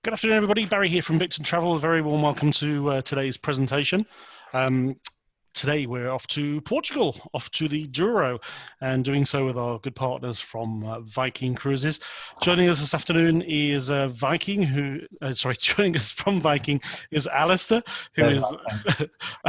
Good afternoon, everybody. Barry here from Victon Travel. A very warm welcome to today's presentation. Um, Today we're off to Portugal, off to the Douro, and doing so with our good partners from Viking Cruises. Joining us this afternoon is Viking, joining us from Viking is Alistair, who There's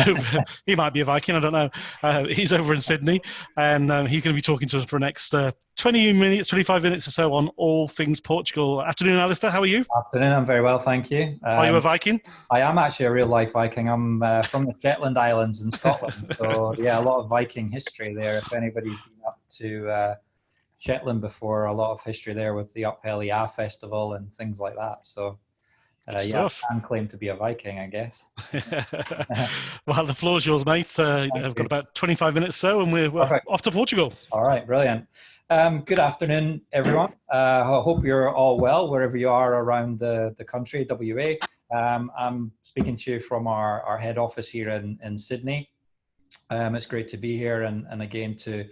is, he might be a Viking, I don't know. He's over in Sydney, and he's going to be talking to us for the next 20 minutes, 25 minutes or so on all things Portugal. Afternoon, Alistair, how are you? Afternoon, I'm very well, thank you. Are you a Viking? I am actually a real life Viking. I'm from the Shetland Islands in Scotland, so yeah, a lot of Viking history there. If anybody's been up to Shetland before, a lot of history there with the Uphellia Festival and things like that. So yeah, I can claim to be a Viking, I guess. Well, the floor's yours, mate. I've got about 25 minutes or so, and we're off to Portugal. All right, brilliant. Good afternoon, everyone. I hope you're all well, wherever you are around the country, WA. I'm speaking to you from our head office here in Sydney. It's great to be here and again to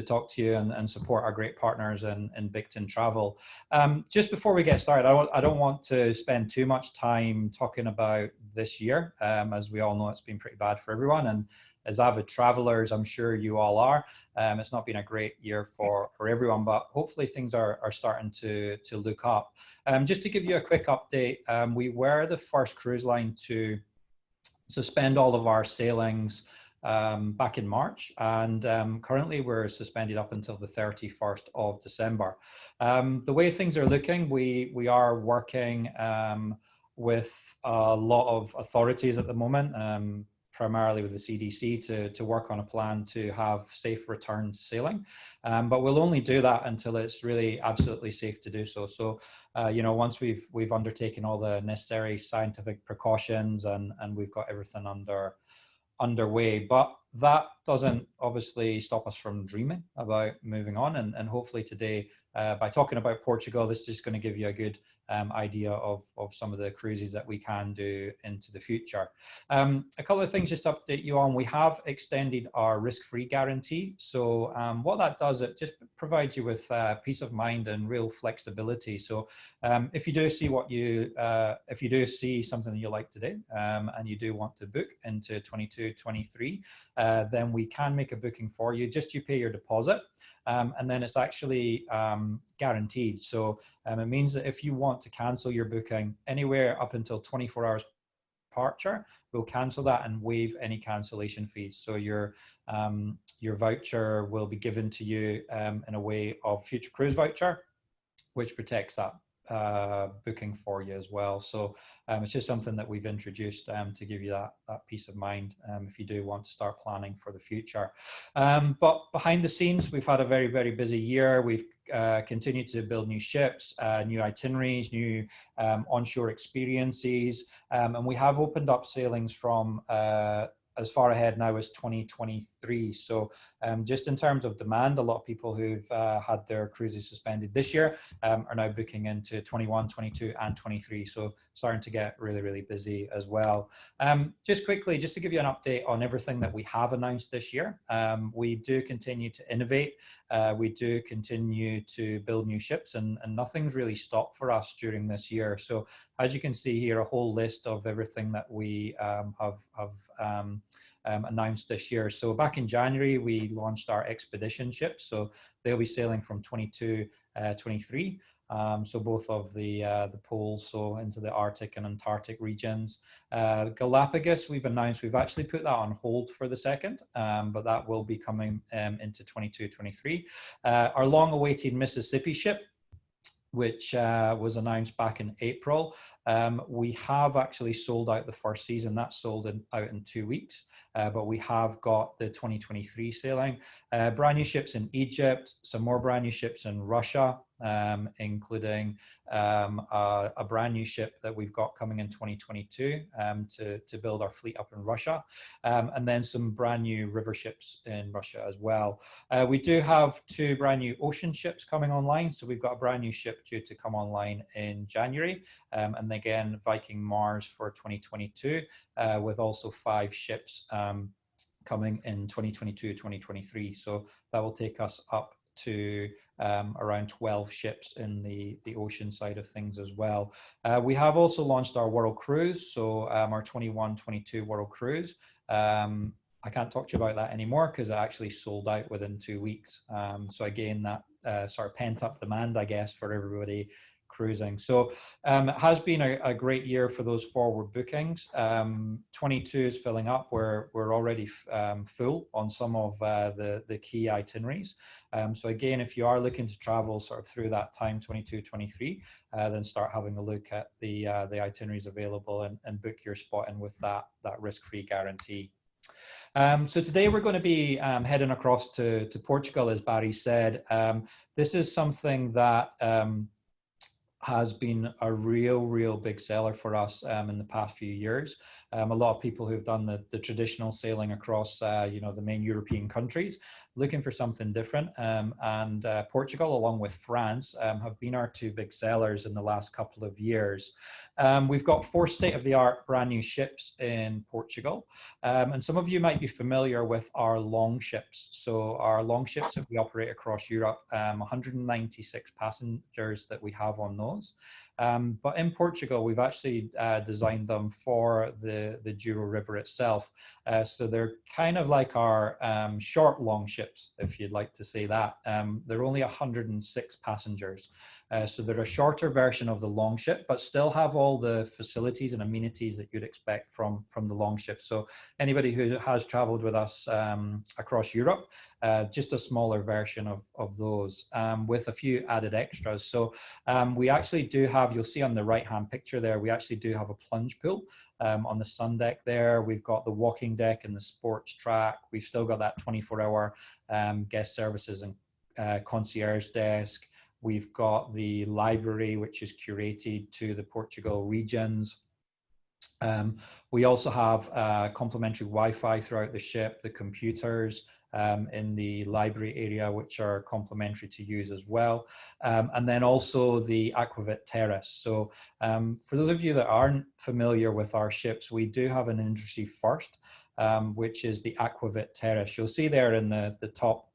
talk to you and support our great partners in Victon Travel. Just before we get started, I don't want to spend too much time talking about this year. As we all know, it's been pretty bad for everyone, and as avid travelers, I'm sure you all are. It's not been a great year for everyone, but hopefully things are starting to look up. Just to give you a quick update, we were the first cruise line to suspend all of our sailings back in March, and currently we're suspended up until the 31st of December. The way things are looking, we are working with a lot of authorities at the moment, primarily with the CDC, to work on a plan to have safe return to sailing. But we'll only do that until it's really absolutely safe to do so. So, you know, once we've undertaken all the necessary scientific precautions and we've got everything underway. But that doesn't obviously stop us from dreaming about moving on, and hopefully today, by talking about Portugal, this is just going to give you a good idea of some of the cruises that we can do into the future. A couple of things just to update you on. We have extended our risk-free guarantee. So what that does, it just provides you with peace of mind and real flexibility. So if you do see if you do see something that you like today, and you do want to book into 22-23, then we can make a booking for you. Just you pay your deposit, and then it's actually guaranteed. So it means that if you want to cancel your booking anywhere up until 24 hours departure, we'll cancel that and waive any cancellation fees. So your voucher will be given to you in a way of future cruise voucher, which protects that booking for you as well. So it's just something that we've introduced to give you that peace of mind if you do want to start planning for the future. But behind the scenes, we've had a very, very busy year. We've continued to build new ships, new itineraries, new onshore experiences, and we have opened up sailings from as far ahead now as 2023. So just in terms of demand, a lot of people who've had their cruises suspended this year are now booking into 21, 22 and 23. So starting to get really, really busy as well. Just quickly, just to give you an update on everything that we have announced this year. We do continue to innovate. We do continue to build new ships, and nothing's really stopped for us during this year. So as you can see here, a whole list of everything that we have announced this year. So back in January, we launched our expedition ships. So they'll be sailing from 22, 23. So both of the poles, so into the Arctic and Antarctic regions. Galapagos, we've announced, we've actually put that on hold for the second, but that will be coming into 22, 23. Our long-awaited Mississippi ship, which was announced back in April. We have actually sold out the first season. That's sold out in 2 weeks, but we have got the 2023 sailing. Brand new ships in Egypt, some more brand new ships in Russia, including a brand new ship that we've got coming in 2022 to build our fleet up in Russia, and then some brand new river ships in Russia as well. We do have 2 brand new ocean ships coming online. So we've got a brand new ship due to come online in January, and again Viking Mars for 2022, with also 5 ships coming in 2022, 2023. So that will take us up to around 12 ships in the ocean side of things as well. We have also launched our World Cruise, so our 21-22 World Cruise. I can't talk to you about that anymore because it actually sold out within 2 weeks. So again, that sort of pent up demand, I guess, for everybody cruising. So it has been a great year for those forward bookings. 22 is filling up. We're already full on some of the key itineraries. So again, if you are looking to travel sort of through that time, 22, 23, then start having a look at the itineraries available and book your spot in with that risk-free guarantee. So today we're going to be heading across to Portugal, as Barry said. This is something that has been a real big seller for us in the past few years. A lot of people who've done the traditional sailing across the main European countries, looking for something different, and Portugal along with France have been our two big sellers in the last couple of years. We've got 4 state-of-the-art brand new ships in Portugal, and some of you might be familiar with our long ships. So our long ships that we operate across Europe, 196 passengers that we have on those. But in Portugal, we've actually designed them for the Douro River itself. So they're kind of like our short long ships, if you'd like to say that. They're only 106 passengers. So they're a shorter version of the long ship, but still have all the facilities and amenities that you'd expect from the long ship. So anybody who has traveled with us across Europe, just a smaller version of those with a few added extras. So we actually do have, you'll see on the right-hand picture there, we actually do have a plunge pool on the sun deck there. We've got the walking deck and the sports track. We've still got that 24-hour guest services and concierge desk. We've got the library, which is curated to the Portugal regions. We also have complimentary Wi-Fi throughout the ship, the computers in the library area, which are complimentary to use as well. And then also the Aquavit Terrace. So for those of you that aren't familiar with our ships, we do have an industry first, which is the Aquavit Terrace. You'll see there in the top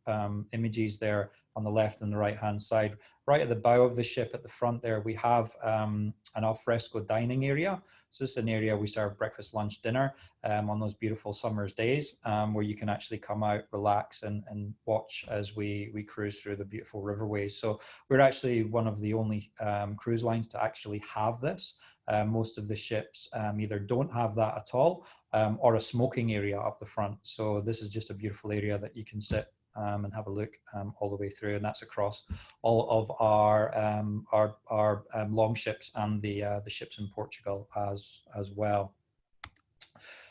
images there on the left and the right hand side. Right at the bow of the ship at the front there, we have an alfresco dining area. So this is an area we serve breakfast, lunch, dinner on those beautiful summer's days, where you can actually come out, relax and watch as we cruise through the beautiful riverways. So we're actually one of the only cruise lines to actually have this. Most of the ships either don't have that at all or a smoking area up the front. So this is just a beautiful area that you can sit and have a look all the way through, and that's across all of our long ships and the ships in Portugal as well.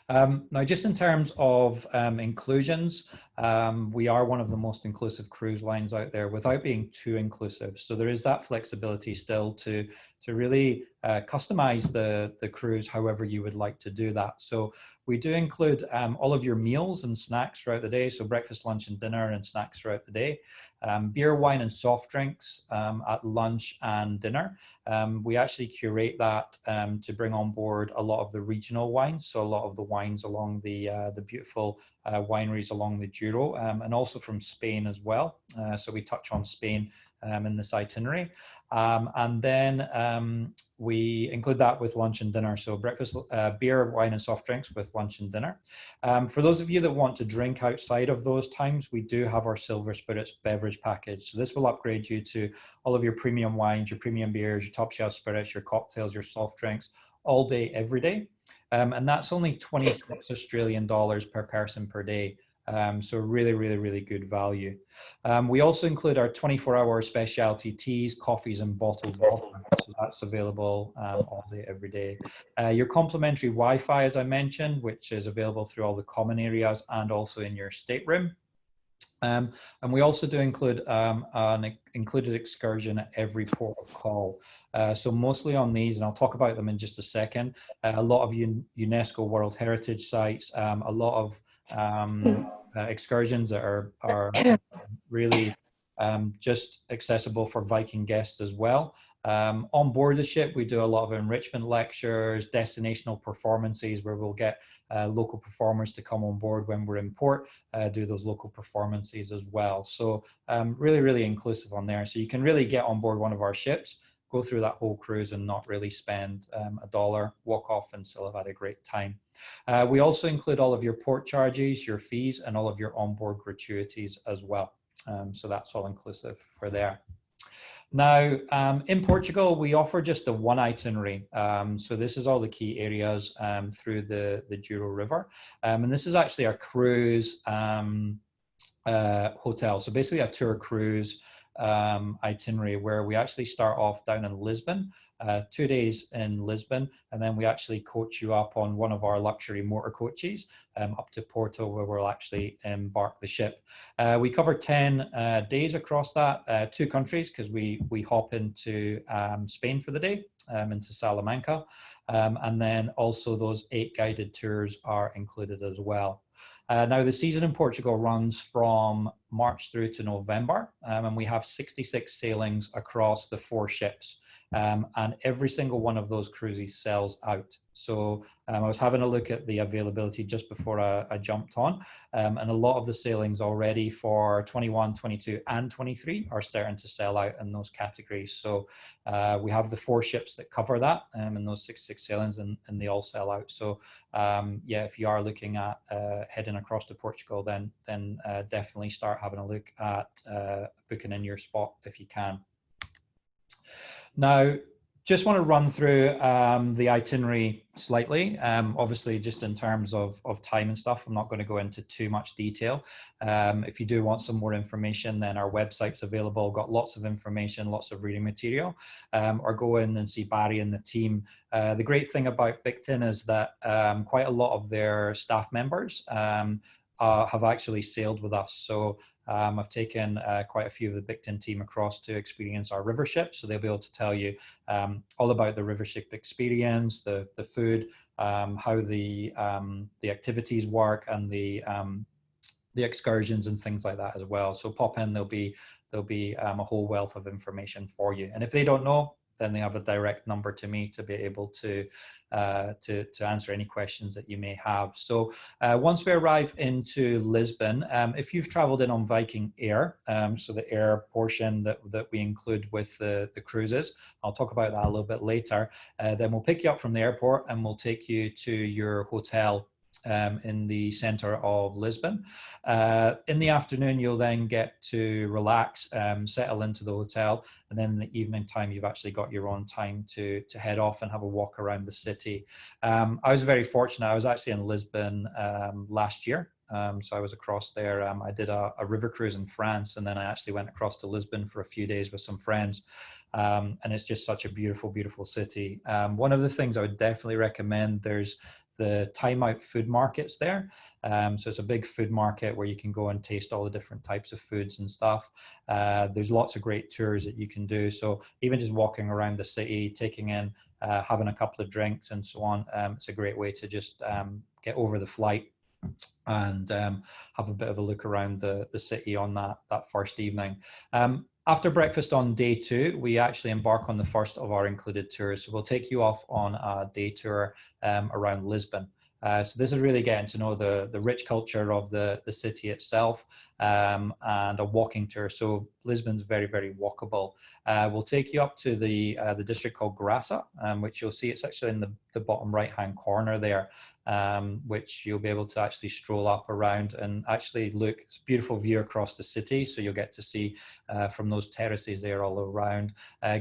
Now, just in terms of inclusions, we are one of the most inclusive cruise lines out there without being too inclusive. So there is that flexibility still to really customize the cruise however you would like to do that. So we do include all of your meals and snacks throughout the day. So breakfast, lunch and dinner and snacks throughout the day. Beer, wine and soft drinks at lunch and dinner. We actually curate that to bring on board a lot of the regional wines. So a lot of the wines along the beautiful wineries along the Douro and also from Spain as well. So we touch on Spain in this itinerary. And then we include that with lunch and dinner. So breakfast, beer, wine and soft drinks with lunch and dinner. For those of you that want to drink outside of those times, we do have our Silver Spirits beverage package. So this will upgrade you to all of your premium wines, your premium beers, your top shelf spirits, your cocktails, your soft drinks, all day, every day. And that's only 26 Australian dollars per person per day. So really good value. We also include our 24-hour specialty teas, coffees and bottled water. So that's available all day, every day. Your complimentary Wi-Fi, as I mentioned, which is available through all the common areas and also in your stateroom. And we also do include an included excursion at every port of call. So mostly on these, and I'll talk about them in just a second, a lot of UNESCO World Heritage sites, a lot of excursions that are really just accessible for Viking guests as well. On board the ship, we do a lot of enrichment lectures, destinational performances where we'll get local performers to come on board when we're in port, do those local performances as well. So really, really inclusive on there. So you can really get on board one of our ships, go through that whole cruise and not really spend $1, walk off and still have had a great time. We also include all of your port charges, your fees, and all of your onboard gratuities as well. So that's all inclusive for there. Now, in Portugal, we offer just the one itinerary. So this is all the key areas through the Douro River. And this is actually a cruise hotel. So basically a tour cruise itinerary where we actually start off down in Lisbon, 2 days in Lisbon, and then we actually coach you up on one of our luxury motor coaches up to Porto, where we'll actually embark the ship. We cover 10 days across that, 2 countries, because we hop into Spain for the day, into Salamanca, and then also those 8 guided tours are included as well. Now, the season in Portugal runs from March through to November, and we have 66 sailings across the 4 ships. And every single one of those cruises sells out. So I was having a look at the availability just before I jumped on, and a lot of the sailings already for 21, 22, and 23 are starting to sell out in those categories. So we have the 4 ships that cover that in those 66 sailings, and they all sell out. So yeah, if you are looking at heading across to Portugal, then definitely start having a look at booking in your spot if you can. Now, just want to run through the itinerary slightly. Obviously, just in terms of time and stuff, I'm not going to go into too much detail. If you do want some more information, then our website's available. Got lots of information, lots of reading material. Or go in and see Barry and the team. The great thing about Bicton is that quite a lot of their staff members have actually sailed with us. So I've taken quite a few of the Bicton team across to experience our river ship. So they'll be able to tell you all about the river ship experience, the food, how the activities work, and the excursions and things like that as well. So pop in, there'll be a whole wealth of information for you. And if they don't know, then they have a direct number to me to be able to answer any questions that you may have. So once we arrive into Lisbon, if you've traveled in on Viking Air, so the air portion that we include with the cruises, I'll talk about that a little bit later, then we'll pick you up from the airport and we'll take you to your hotel in the center of Lisbon. In the afternoon, you'll then get to relax, settle into the hotel, and then in the evening time, you've actually got your own time to head off and have a walk around the city. I was very fortunate. I was actually in Lisbon last year. So I was across there. I did a river cruise in France, and then I actually went across to Lisbon for a few days with some friends. And it's just such a beautiful, beautiful city. One of the things I would definitely recommend, there's the time out food markets there. So it's a big food market where you can go and taste all the different types of foods and stuff. There's lots of great tours that you can do. So even just walking around the city, taking in, having a couple of drinks and so on, it's a great way to just get over the flight and have a bit of a look around the city on that first evening. After breakfast on day 2, we actually embark on the first of our included tours. So we'll take you off on a day tour around Lisbon. So this is really getting to know the rich culture of the city itself, and a walking tour. So Lisbon's very, very walkable. We'll take you up to the district called Graça, which you'll see it's actually in the bottom right-hand corner there, which you'll be able to actually stroll up around and actually look. It's a beautiful view across the city. So you'll get to see from those terraces there all around,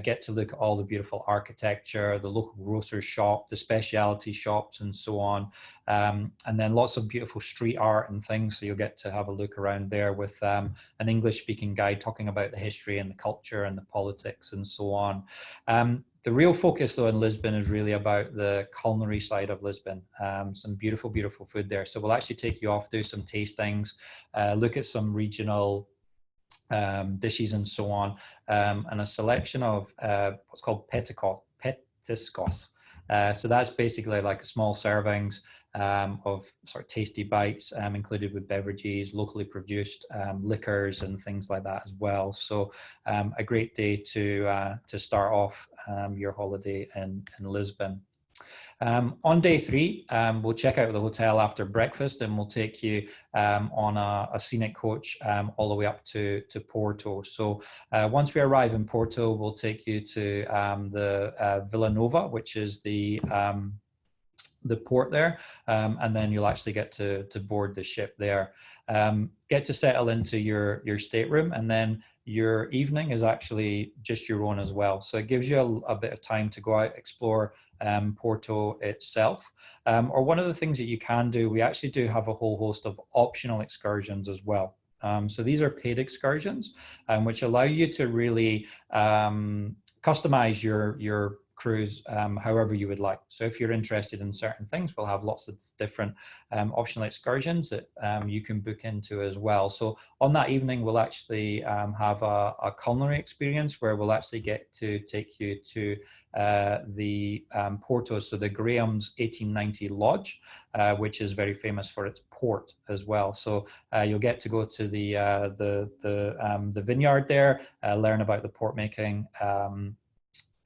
get to look at all the beautiful architecture, the local grocer's shop, the specialty shops and so on. And then lots of beautiful street art and things. So you'll get to have a look around there with an English speaking guide talking about the history and the culture and the politics and so on. The real focus though in Lisbon is really about the culinary side of Lisbon. Some beautiful, beautiful food there. So we'll actually take you off, do some tastings, look at some regional dishes and so on, and a selection of what's called petiscos. So that's basically like small servings of sort of tasty bites included with beverages, locally produced liquors and things like that as well. So a great day to start off your holiday in Lisbon. On day 3, we'll check out the hotel after breakfast, and we'll take you on a scenic coach all the way up to Porto. So once we arrive in Porto, we'll take you to the Vila Nova, which is the port there, and then you'll actually get to board the ship there. Get to settle into your stateroom, and then your evening is actually just your own as well. So it gives you a bit of time to go out, explore Porto itself. Or one of the things that you can do, we actually do have a whole host of optional excursions as well. So these are paid excursions, which allow you to really customize your cruise however you would like. So if you're interested in certain things, we'll have lots of different optional excursions that you can book into as well. So on that evening, we'll actually have a culinary experience where we'll actually get to take you to the Porto, so the Graham's 1890 Lodge, which is very famous for its port as well. So you'll get to go to the vineyard there, learn about the port making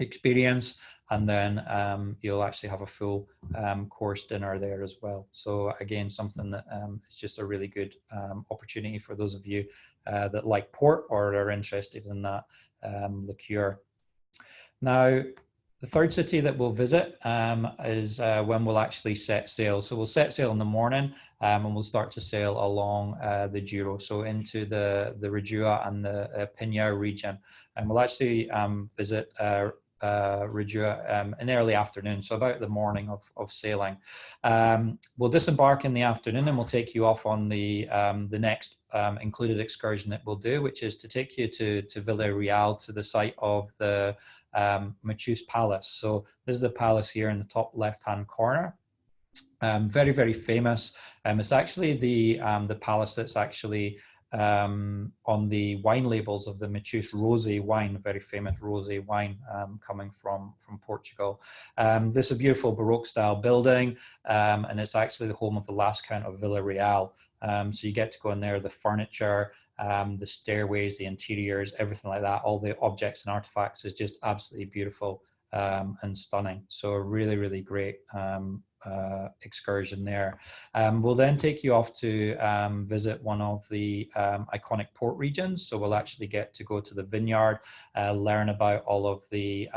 experience, and then you'll actually have a full course dinner there as well. So again, something that is just a really good opportunity for those of you that like port or are interested in that liqueur. Now, the third city that we'll visit is when we'll actually set sail. So we'll set sail in the morning, and we'll start to sail along the Douro, so into the Rudua and the Pinhão region. And we'll actually visit Rudua in the early afternoon, so about the morning of sailing. We'll disembark in the afternoon, and we'll take you off on the next included excursion that we'll do, which is to take you to Vila Real, to the site of the Matheus Palace. So this is the palace here in the top left-hand corner. Very, very famous. It's actually the palace that's actually on the wine labels of the Matheus Rosé wine, very famous rosé wine coming from Portugal. This is a beautiful Baroque style building, and it's actually the home of the last count of Vila Real. So you get to go in there, the furniture, the stairways, the interiors, everything like that, all the objects and artifacts is just absolutely beautiful and stunning. So a really, really great excursion there. We'll then take you off to visit one of the iconic port regions. So we'll actually get to go to the vineyard, learn about all of the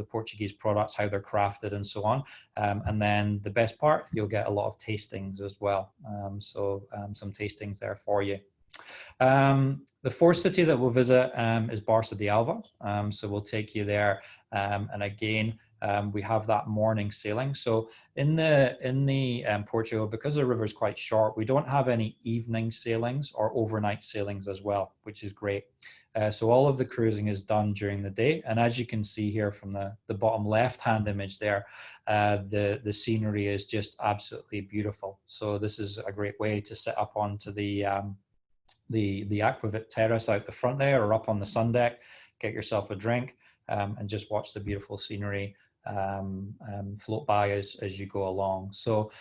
Portuguese products, how they're crafted and so on. And then the best part, you'll get a lot of tastings as well. So some tastings there for you. The fourth city that we'll visit is Barça de Alva. So we'll take you there, and again, we have that morning sailing. So in the Portugal, because the river is quite short, we don't have any evening sailings or overnight sailings as well, which is great. So all of the cruising is done during the day, and as you can see here from the bottom left-hand image there, the scenery is just absolutely beautiful. So this is a great way to sit up onto the aquavit terrace out the front there, or up on the sun deck, get yourself a drink, and just watch the beautiful scenery float by as you go along. So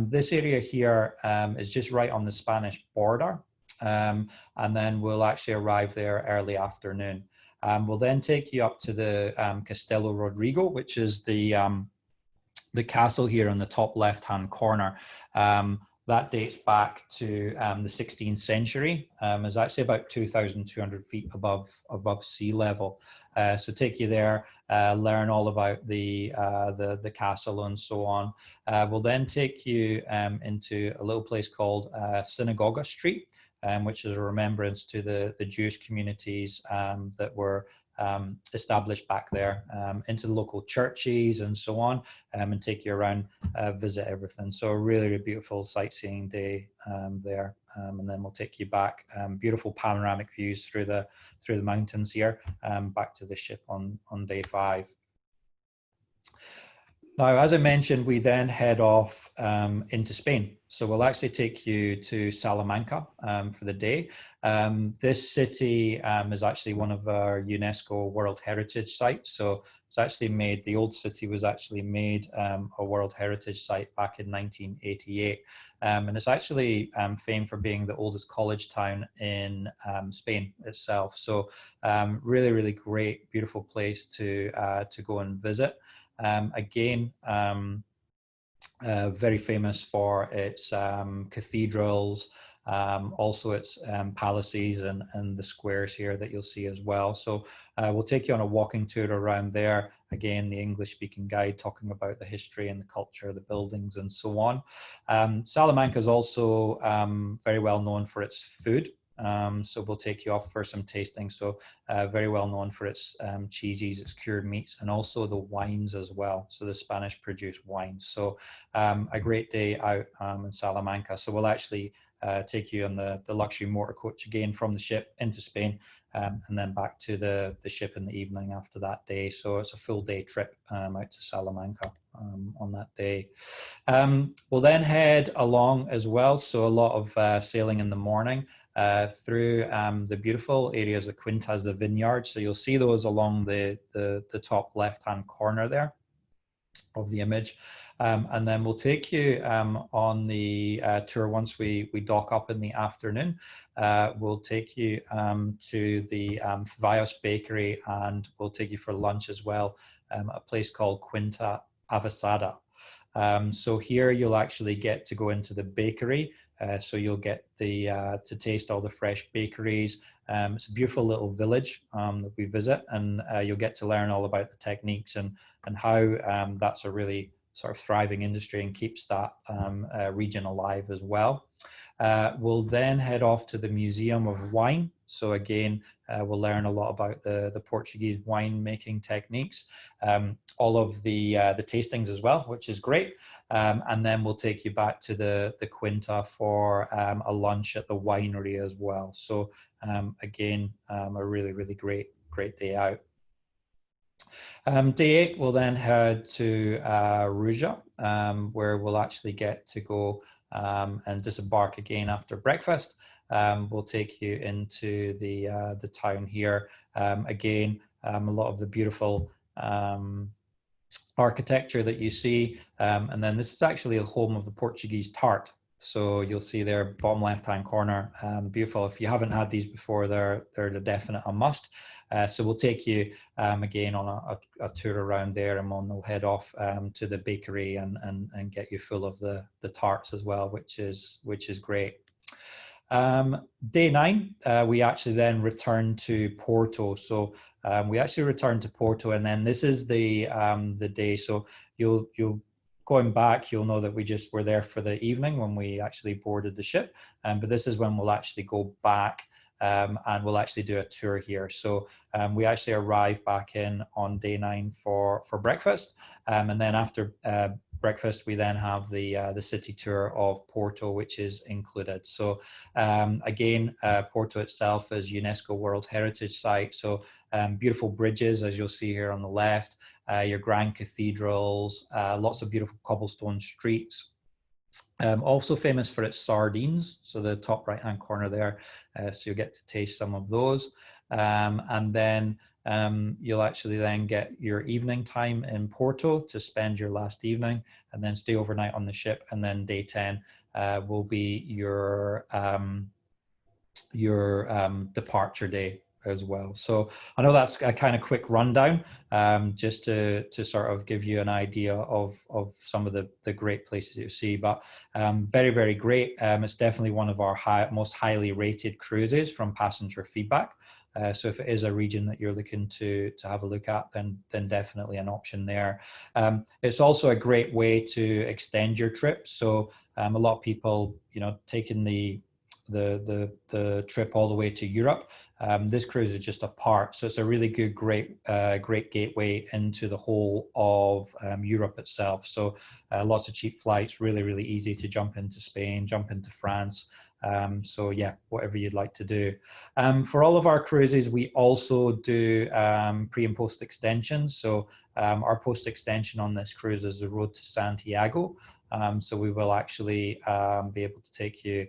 this area here is just right on the Spanish border, and then we'll actually arrive there early afternoon. We'll then take you up to the Castelo Rodrigo, which is the castle here on the top left-hand corner. That dates back to the 16th century. Is actually about 2,200 feet above sea level. So take you there, learn all about the castle and so on. We'll then take you into a little place called Synagoga Street, which is a remembrance to the Jewish communities that were established back there, into the local churches and so on, and take you around, visit everything. So a really, really beautiful sightseeing day there, and then we'll take you back, beautiful panoramic views through the mountains here, back to the ship on day 5. Now, as I mentioned, we then head off into Spain. So we'll actually take you to Salamanca for the day. This city is actually one of our UNESCO World Heritage sites. So it's actually made, the old city was actually made a World Heritage site back in 1988. And it's actually famed for being the oldest college town in Spain itself. So really, really great, beautiful place to go and visit. Again, very famous for its cathedrals, also its palaces and the squares here that you'll see as well. So we'll take you on a walking tour around there. Again, the English-speaking guide talking about the history and the culture, the buildings and so on. Salamanca is also very well known for its food. So we'll take you off for some tasting. So very well known for its cheeses, its cured meats, and also the wines as well. So the Spanish produced wines. So a great day out in Salamanca. So we'll actually take you on the luxury motor coach again from the ship into Spain, and then back to the ship in the evening after that day. So it's a full day trip out to Salamanca on that day. We'll then head along as well. So a lot of sailing in the morning. Through the beautiful areas of Quintas de Vineyard. So you'll see those along the top left-hand corner there of the image. And then we'll take you on the tour once we dock up in the afternoon. We'll take you to the Vios Bakery, and we'll take you for lunch as well, a place called Quinta Avasada. So here you'll actually get to go into the bakery. So you'll get to taste all the fresh bakeries. It's a beautiful little village that we visit, and you'll get to learn all about the techniques and how that's a really sort of thriving industry and keeps that region alive as well. We'll then head off to the Museum of Wine. So again, we'll learn a lot about the Portuguese wine making techniques, all of the tastings as well, which is great. And then we'll take you back to the Quinta for a lunch at the winery as well. So again, a really, really great day out. Day 8, we'll then head to Ruja, where we'll actually get to go and disembark again after breakfast. We'll take you into the town here. Again, a lot of the beautiful architecture that you see. And then this is actually the home of the Portuguese tart. So you'll see there, bottom left-hand corner, beautiful. If you haven't had these before, they're a definite a must. So we'll take you again on a tour around there, and we'll head off to the bakery and get you full of the tarts as well, which is great. Day 9, we actually then return to Porto. So we actually return to Porto, and then this is the day. So you'll going back, you'll know that we just were there for the evening when we actually boarded the ship. But this is when we'll actually go back and we'll actually do a tour here. So we actually arrive back in on day 9 for breakfast. And then after breakfast, we then have the city tour of Porto, which is included. So again, Porto itself is UNESCO World Heritage Site. So beautiful bridges, as you'll see here on the left, your grand cathedrals, lots of beautiful cobblestone streets. Also famous for its sardines, so the top right-hand corner there, so you'll get to taste some of those. And then you'll actually then get your evening time in Porto to spend your last evening, and then stay overnight on the ship. And then day 10 will be your departure day as well. So I know that's a kind of quick rundown, just to sort of give you an idea of some of the great places you see, but very, very great. It's definitely one of our most highly rated cruises from passenger feedback. So if it is a region that you're looking to have a look at, then definitely an option there. It's also a great way to extend your trip. So a lot of people, taking the trip all the way to Europe. This cruise is just a part, so it's a really good, great gateway into the whole of Europe itself. So lots of cheap flights, really, really easy to jump into Spain, jump into France, So yeah, whatever you'd like to do. For all of our cruises, we also do pre and post extensions. So our post extension on this cruise is the road to Santiago. So we will actually be able to take you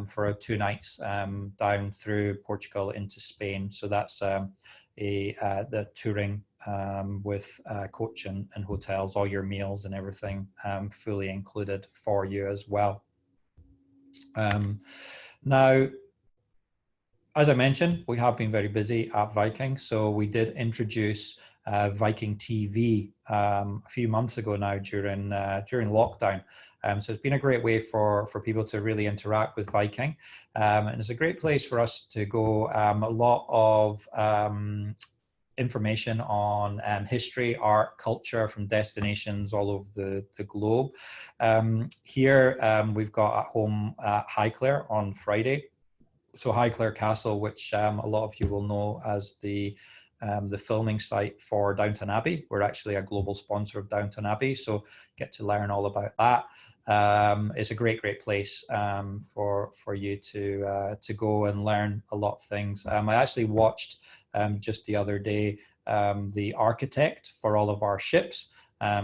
for 2 nights down through Portugal into Spain. So that's the touring with coach and hotels, all your meals and everything fully included for you as well. Now, as I mentioned, we have been very busy at Viking, so we did introduce Viking TV a few months ago now during lockdown. So it's been a great way for people to really interact with Viking, and it's a great place for us to go. A lot of information on history, art, culture from destinations all over the globe. Here we've got at home Highclere on Friday. So Highclere Castle, which a lot of you will know as the filming site for Downton Abbey. We're actually a global sponsor of Downton Abbey, so get to learn all about that. It's a great place for you to go and learn a lot of things. I actually watched just the other day the architect for all of our ships.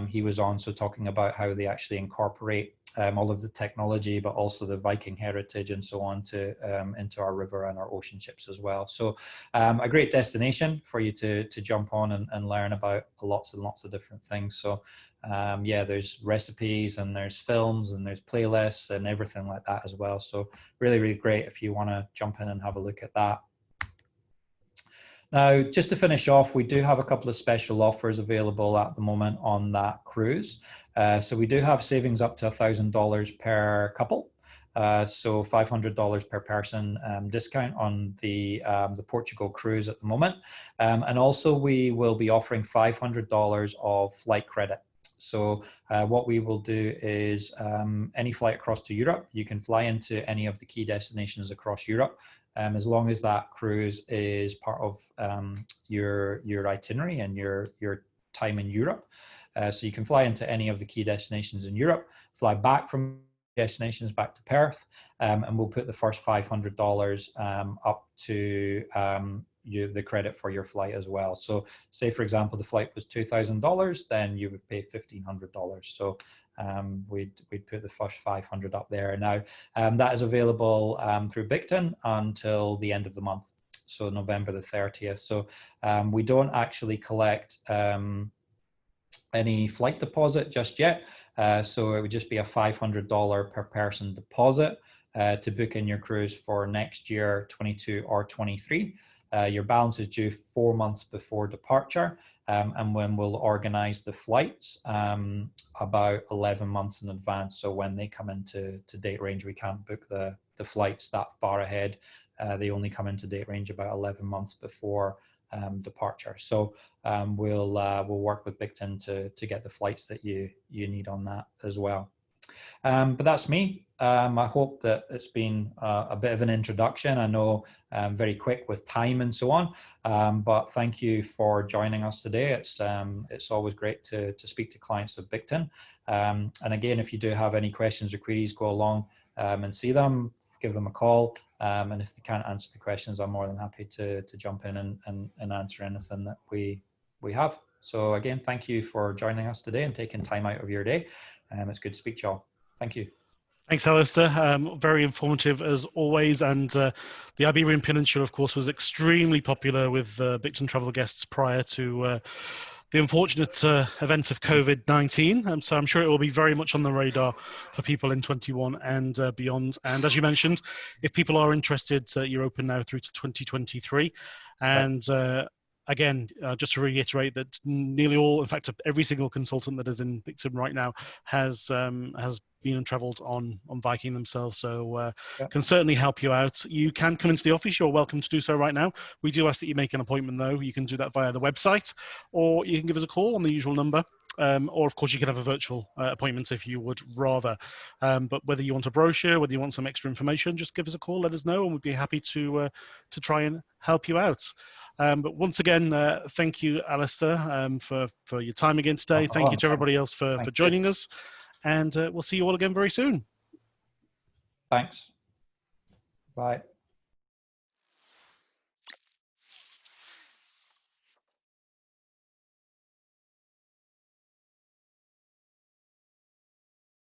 He was on, so talking about how they actually incorporate all of the technology, but also the Viking heritage and so on to into our river and our ocean ships as well. So a great destination for you to jump on and learn about lots and lots of different things. So yeah, there's recipes and there's films and there's playlists and everything like that as well. So really great if you want to jump in and have a look at that. Now, just to finish off, we do have a couple of special offers available at the moment on that cruise. So we do have savings up to $1,000 per couple. So $500 per person discount on the Portugal cruise at the moment. And also we will be offering $500 of flight credit. So what we will do is any flight across to Europe, you can fly into any of the key destinations across Europe. As long as that cruise is part of your itinerary and your time in Europe. So you can fly into any of the key destinations in Europe, fly back from destinations back to Perth, and we'll put the first $500 up to the credit for your flight as well. So say, for example, the flight was $2,000, then you would pay $1,500. So we'd put the first 500 up there. Now, that is available through Bicton until the end of the month, so November the 30th. So we don't actually collect any flight deposit just yet. So it would just be a $500 per person deposit to book in your cruise for next year, 22 or 23. Your balance is due 4 months before departure, and when we'll organize the flights about 11 months in advance. So when they come into date range, we can't book the flights that far ahead. They only come into date range about 11 months before departure. So we'll work with Bicton to get the flights that you need on that as well. But that's me. I hope that it's been a bit of an introduction. I know very quick with time and so on, but thank you for joining us today. It's always great to speak to clients of Bicton. And again, if you do have any questions or queries, go along and see them, give them a call. And if they can't answer the questions, I'm more than happy to jump in and answer anything that we have. So again, thank you for joining us today and taking time out of your day. It's good to speak to you all. Thank you. Thanks, Alistair. Very informative as always. And the Iberian Peninsula, of course, was extremely popular with Bicton travel guests prior to the unfortunate event of COVID-19. So I'm sure it will be very much on the radar for people in 21 and beyond. And as you mentioned, if people are interested, you're open now through to 2023. And again, just to reiterate that nearly all, in fact, every single consultant that is in Bicton right now has been and travelled on Viking themselves, so can certainly help you out. You can come into the office. You're welcome to do so right now. We do ask that you make an appointment, though. You can do that via the website, or you can give us a call on the usual number. Or, of course, you can have a virtual appointment if you would rather. But whether you want a brochure, whether you want some extra information, just give us a call, let us know, and we'd be happy to try and help you out. But once again, thank you, Alistair, for your time again today. Thank you to everybody else for joining us. And we'll see you all again very soon. Thanks. Bye.